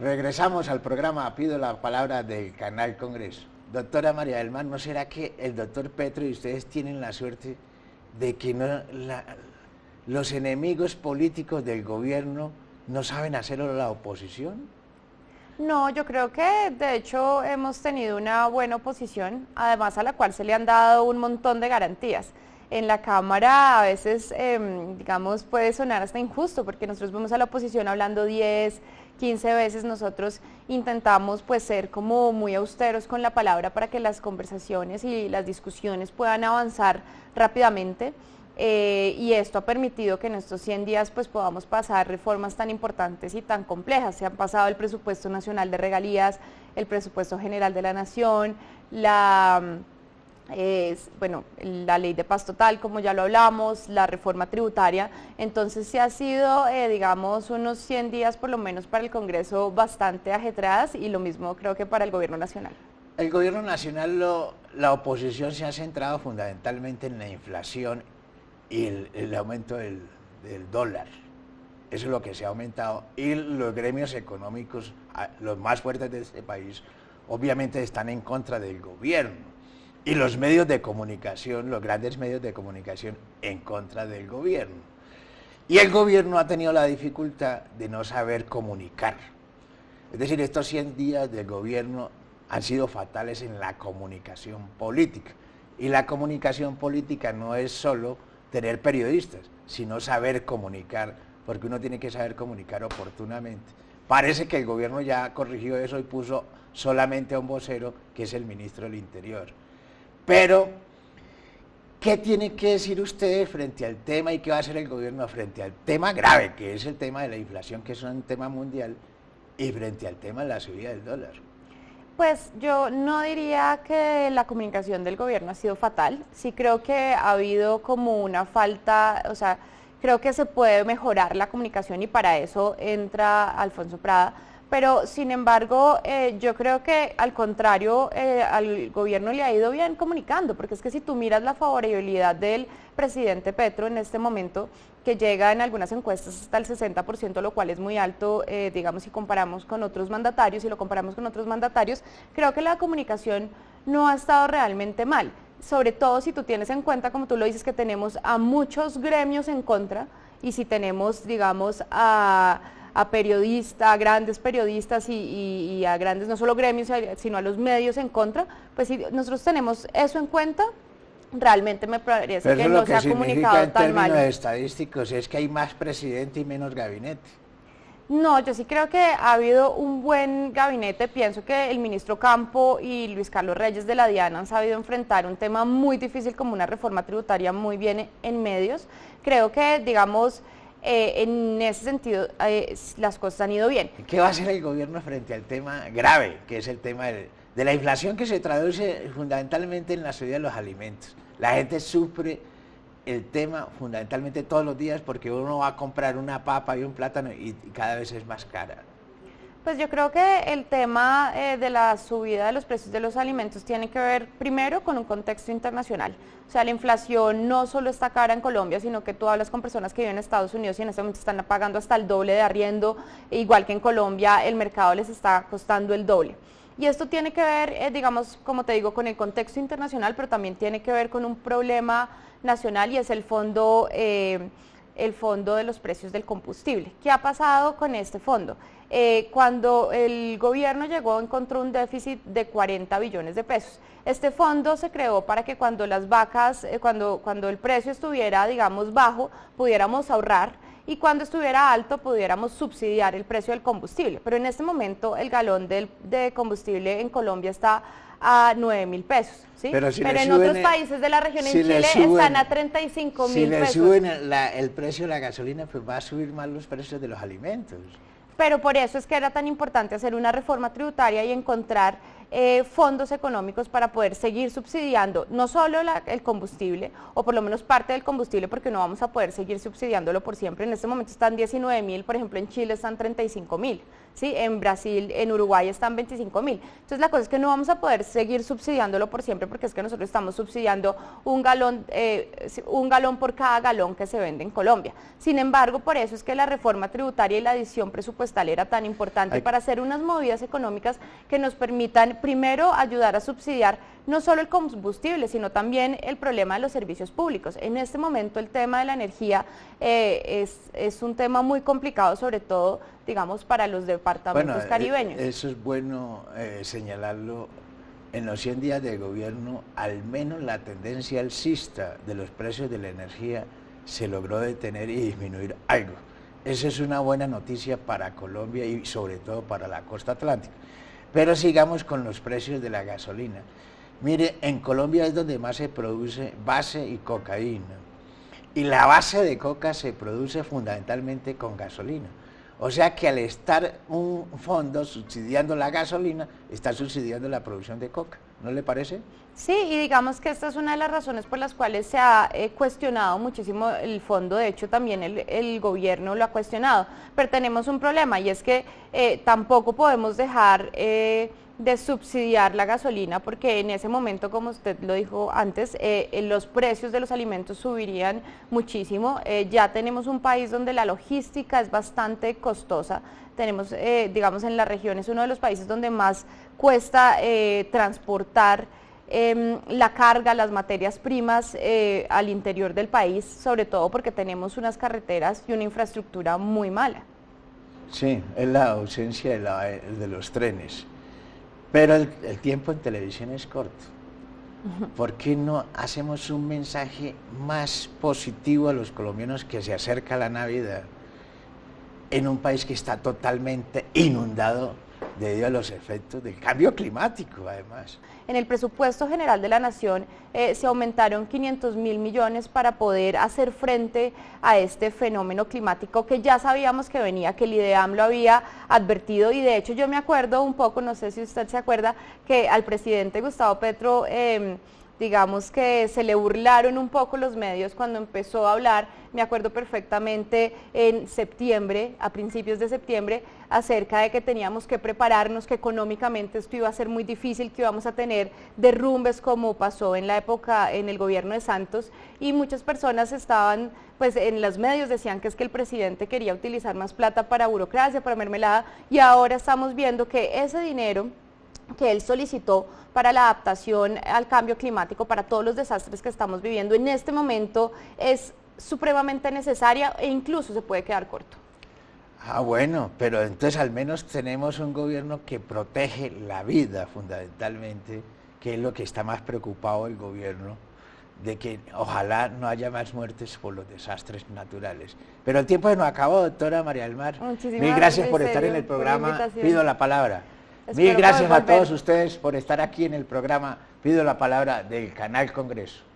Regresamos al programa, pido la palabra del Canal Congreso. Doctora María del Mar, ¿no será que el doctor Petro y ustedes tienen la suerte de que los enemigos políticos del gobierno no saben hacerlo la oposición? No, yo creo que de hecho hemos tenido una buena oposición, además a la cual se le han dado un montón de garantías. En la Cámara a veces, digamos, puede sonar hasta injusto, porque nosotros vemos a la oposición hablando 10, 15 veces, nosotros intentamos pues ser como muy austeros con la palabra para que las conversaciones y las discusiones puedan avanzar rápidamente. Y esto ha permitido que en estos 100 días pues podamos pasar reformas tan importantes y tan complejas. Se han pasado el presupuesto nacional de regalías, el presupuesto general de la nación, la ley de paz total, como ya lo hablamos, la reforma tributaria. Entonces sí ha sido, digamos, unos 100 días por lo menos para el Congreso bastante ajetreadas, y lo mismo creo que para el gobierno nacional. El gobierno nacional, la oposición se ha centrado fundamentalmente en la inflación y el aumento del dólar. Eso es lo que se ha aumentado, y los gremios económicos, los más fuertes de este país, obviamente están en contra del gobierno, y los medios de comunicación, los grandes medios de comunicación, en contra del gobierno. Y el gobierno ha tenido la dificultad de no saber comunicar. Es decir, estos 100 días del gobierno han sido fatales en la comunicación política, y la comunicación política no es solo tener periodistas, sino saber comunicar, porque uno tiene que saber comunicar oportunamente. Parece que el gobierno ya corrigió eso y puso solamente a un vocero, que es el ministro del Interior. Pero, ¿qué tiene que decir usted frente al tema, y qué va a hacer el gobierno frente al tema grave, que es el tema de la inflación, que es un tema mundial, y frente al tema de la subida del dólar? Pues yo no diría que la comunicación del gobierno ha sido fatal. Sí creo que ha habido como una falta, o sea, creo que se puede mejorar la comunicación, y para eso entra Alfonso Prada. Pero sin embargo, yo creo que al contrario, al gobierno le ha ido bien comunicando, porque es que si tú miras la favorabilidad del presidente Petro en este momento, que llega en algunas encuestas hasta el 60%, lo cual es muy alto, digamos, si comparamos con otros mandatarios, creo que la comunicación no ha estado realmente mal, sobre todo si tú tienes en cuenta, como tú lo dices, que tenemos a muchos gremios en contra, y si tenemos, digamos, a periodistas, a grandes periodistas y a grandes, no solo gremios, sino a los medios en contra, pues si nosotros tenemos eso en cuenta, realmente me parece que no se ha comunicado tan mal. En términos estadísticos es que hay más presidente y menos gabinete. No, yo sí creo que ha habido un buen gabinete. Pienso que el ministro Campo y Luis Carlos Reyes de la DIAN han sabido enfrentar un tema muy difícil como una reforma tributaria muy bien en medios. Creo que, digamos, en ese sentido las cosas han ido bien. ¿Qué va a hacer el gobierno frente al tema grave, que es el tema de la inflación, que se traduce fundamentalmente en la subida de los alimentos? La gente sufre el tema fundamentalmente todos los días, porque uno va a comprar una papa y un plátano y cada vez es más cara. Pues yo creo que el tema de la subida de los precios de los alimentos tiene que ver primero con un contexto internacional. O sea, la inflación no solo está cara en Colombia, sino que tú hablas con personas que viven en Estados Unidos y en este momento están pagando hasta el doble de arriendo, igual que en Colombia el mercado les está costando el doble. Y esto tiene que ver, digamos, como te digo, con el contexto internacional, pero también tiene que ver con un problema nacional, y es el fondo de los precios del combustible. ¿Qué ha pasado con este fondo? Cuando el gobierno llegó, encontró un déficit de 40 billones de pesos. Este fondo se creó para que cuando las vacas, cuando el precio estuviera, digamos, bajo, pudiéramos ahorrar, y cuando estuviera alto pudiéramos subsidiar el precio del combustible. Pero en este momento el galón de combustible en Colombia está a 9.000 pesos, ¿sí? Pero en otros países de la región, en Chile, están a 35.000 pesos. Si le suben el precio de la gasolina, pues va a subir más los precios de los alimentos. Pero por eso es que era tan importante hacer una reforma tributaria y encontrar fondos económicos para poder seguir subsidiando no solo el combustible, o por lo menos parte del combustible, porque no vamos a poder seguir subsidiándolo por siempre. En este momento están 19.000, por ejemplo en Chile están 35.000, ¿sí? En Brasil, en Uruguay están 25.000. Entonces la cosa es que no vamos a poder seguir subsidiándolo por siempre, porque es que nosotros estamos subsidiando un galón por cada galón que se vende en Colombia. Sin embargo, por eso es que la reforma tributaria y la adición presupuestal era tan importante para hacer unas movidas económicas que nos permitan primero ayudar a subsidiar no solo el combustible, sino también el problema de los servicios públicos. En este momento el tema de la energía es un tema muy complicado, sobre todo, digamos, para los departamentos caribeños. Eso es bueno señalarlo. En los 100 días de gobierno, al menos la tendencia alcista de los precios de la energía se logró detener y disminuir algo. Esa es una buena noticia para Colombia y sobre todo para la costa atlántica. Pero sigamos con los precios de la gasolina. Mire, en Colombia es donde más se produce base y cocaína. Y la base de coca se produce fundamentalmente con gasolina. O sea que al estar un fondo subsidiando la gasolina, está subsidiando la producción de coca. ¿No le parece? Sí, y digamos que esta es una de las razones por las cuales se ha cuestionado muchísimo el fondo. De hecho también el gobierno lo ha cuestionado, pero tenemos un problema y es que tampoco podemos dejar de subsidiar la gasolina, porque en ese momento, como usted lo dijo antes, los precios de los alimentos subirían muchísimo. Ya tenemos un país donde la logística es bastante costosa. Tenemos, digamos, en la región es uno de los países donde más cuesta transportar la carga, las materias primas al interior del país, sobre todo porque tenemos unas carreteras y una infraestructura muy mala. Sí, es la ausencia de los trenes. Pero el tiempo en televisión es corto. ¿Por qué no hacemos un mensaje más positivo a los colombianos que se acerca la Navidad en un país que está totalmente inundado debido a los efectos del cambio climático, además? En el presupuesto general de la Nación se aumentaron 500.000 millones para poder hacer frente a este fenómeno climático que ya sabíamos que venía, que el IDEAM lo había advertido, y de hecho yo me acuerdo un poco, no sé si usted se acuerda, que al presidente Gustavo Petro digamos que se le burlaron un poco los medios cuando empezó a hablar, me acuerdo perfectamente en septiembre, a principios de septiembre, acerca de que teníamos que prepararnos, que económicamente esto iba a ser muy difícil, que íbamos a tener derrumbes como pasó en la época, en el gobierno de Santos, y muchas personas estaban, pues en los medios decían que es que el presidente quería utilizar más plata para burocracia, para mermelada, y ahora estamos viendo que ese dinero que él solicitó para la adaptación al cambio climático, para todos los desastres que estamos viviendo en este momento, es supremamente necesaria e incluso se puede quedar corto. Ah, bueno, pero entonces al menos tenemos un gobierno que protege la vida fundamentalmente, que es lo que está más preocupado el gobierno, de que ojalá no haya más muertes por los desastres naturales. Pero el tiempo se nos acabó, doctora María del Mar. Mil gracias por estar en el programa Pido la Palabra. Mil gracias a todos ustedes por estar aquí en el programa Pido la Palabra del Canal Congreso.